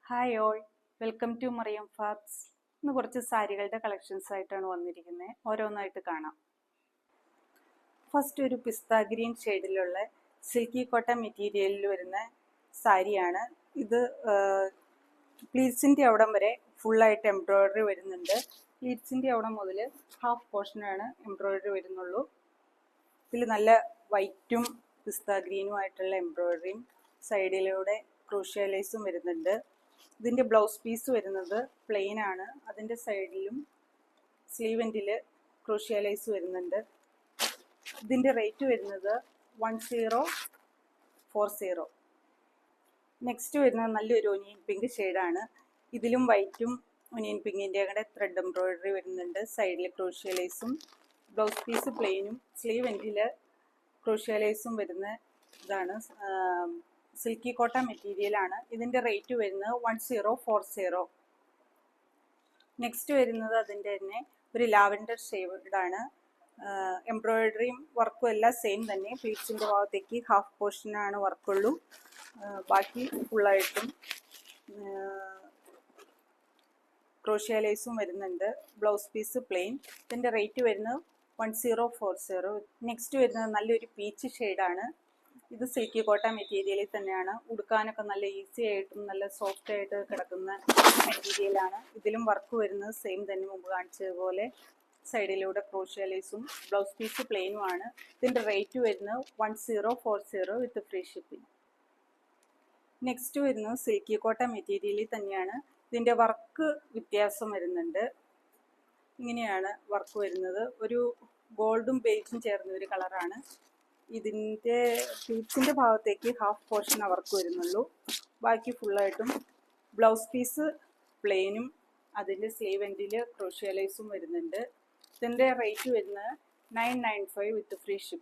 Hi all, welcome to Mariyam Fabs. ഇന്ന് കുറച്ച് സാരികളുടെ collections ആയിട്ടാണ് വന്നിരിക്കുന്നത്. ഓരോന്നായിട്ട് കാണാം. ഫസ്റ്റ് ഒരു പിസ്ത ഗ്രീൻ ഷെയ്ഡിലുള്ള സിൽക്കി കോട്ടൺ മെറ്റീരിയലിൽ വരുന്ന സാരിയാണ് ഇത്. പ്ലീറ്റ്സിൻ്റെ അവിടം വരെ ഫുള്ളായിട്ട് എംബ്രോയ്ഡറി വരുന്നുണ്ട്. പ്ലീറ്റ്സിൻ്റെ അവിടം മുതൽ ഹാഫ് പോർഷനാണ് എംബ്രോയ്ഡറി വരുന്നുള്ളൂ. ഇതിൽ നല്ല വൈറ്റും പിസ്ത ഗ്രീനും ആയിട്ടുള്ള എംബ്രോയ്ഡറിയും സൈഡിലൂടെ ക്രൂഷ്യ ലേസും വരുന്നുണ്ട്. ഇതിൻ്റെ ബ്ലൗസ് പീസ് വരുന്നത് പ്ലെയിൻ ആണ്. അതിൻ്റെ സൈഡിലും സ്ലീവ് എൻഡിൽ ക്രൂഷ്യ ലേസ് വരുന്നുണ്ട്. ഇതിൻ്റെ റേറ്റ് വരുന്നത് 1040. നെക്സ്റ്റ് വരുന്നത് നല്ലൊരു ഒനിയൻ പിങ്ക് ഷെയ്ഡാണ്. ഇതിലും വൈറ്റും ഒനിയൻ പിങ്കിൻ്റെ കൂടെ ത്രെഡ് എംബ്രോയ്ഡറി വരുന്നുണ്ട്. സൈഡിൽ ക്രൂഷ്യ ലേസും ബ്ലൗസ് പീസ് പ്ലെയിനും സ്ലീവ് എൻഡിൽ ക്രൂഷ്യ ലേസും വരുന്ന ഇതാണ്. സിൽക്കി കോട്ടൺ മെറ്റീരിയലാണ്. ഇതിൻ്റെ റേറ്റ് വരുന്നത് 1040. നെക്സ്റ്റ് വരുന്നത് അതിൻ്റെ തന്നെ ഒരു ലാവൻഡർ ഷെയ്ഡാണ്. എംബ്രോയ്ഡറിയും വർക്കും എല്ലാം സെയിം തന്നെ. പ്ലീറ്റ്സിൻ്റെ ഭാഗത്തേക്ക് ഹാഫ് പോർഷനാണ് വർക്കുള്ളൂ. ബാക്കി ഫുള്ളായിട്ടും ക്രോഷ്യ ലേസും വരുന്നുണ്ട്. Blouse piece plain. ഇതിൻ്റെ റേറ്റ് വരുന്നത് 1040. നെക്സ്റ്റ് വരുന്നത് നല്ലൊരു പീച്ച് ഷെയ്ഡാണ്. ഇത് സിൽക്കി കോട്ടൺ മെറ്റീരിയലിൽ തന്നെയാണ്. ഉടുക്കാനൊക്കെ നല്ല ഈസി ആയിട്ടും നല്ല സോഫ്റ്റ് ആയിട്ട് കിടക്കുന്ന മെറ്റീരിയലാണ്. ഇതിലും വർക്ക് വരുന്നത് സെയിം തന്നെ, മുമ്പ് കാണിച്ചതുപോലെ സൈഡിലൂടെ ക്രോഷ്യ ലേസും ബ്ലൗസ് പീസ് പ്ലെയിനുമാണ്. ഇതിൻ്റെ റേറ്റ് വരുന്നത് 1040 വിത്ത് ഫ്രീ ഷിപ്പിംഗ്. നെക്സ്റ്റ് വരുന്നത് സിൽക്കി കോട്ടൺ മെറ്റീരിയലിൽ തന്നെയാണ്. ഇതിൻ്റെ വർക്ക് വ്യത്യാസം വരുന്നുണ്ട്. ഇങ്ങനെയാണ് വർക്ക് വരുന്നത്. ഒരു ഗോൾഡും ബേജും ചേർന്ന ഒരു കളറാണ്. ഇതിൻ്റെ പ്ലീറ്റ്സിൻ്റെ ഭാഗത്തേക്ക് ഹാഫ് പോർഷൻ വർക്ക് വരുന്നുള്ളൂ. ബാക്കി ഫുള്ളായിട്ടും ബ്ലൗസ് പീസ് പ്ലെയിനും അതിൻ്റെ സ്ലീവ് എൻഡിൽ ക്രോഷ്യ ലേസും വരുന്നുണ്ട്. ഇതിൻ്റെ റേറ്റ് വരുന്നത് 995 വിത്ത് ഫ്രീ ഷിപ്പിംഗ്.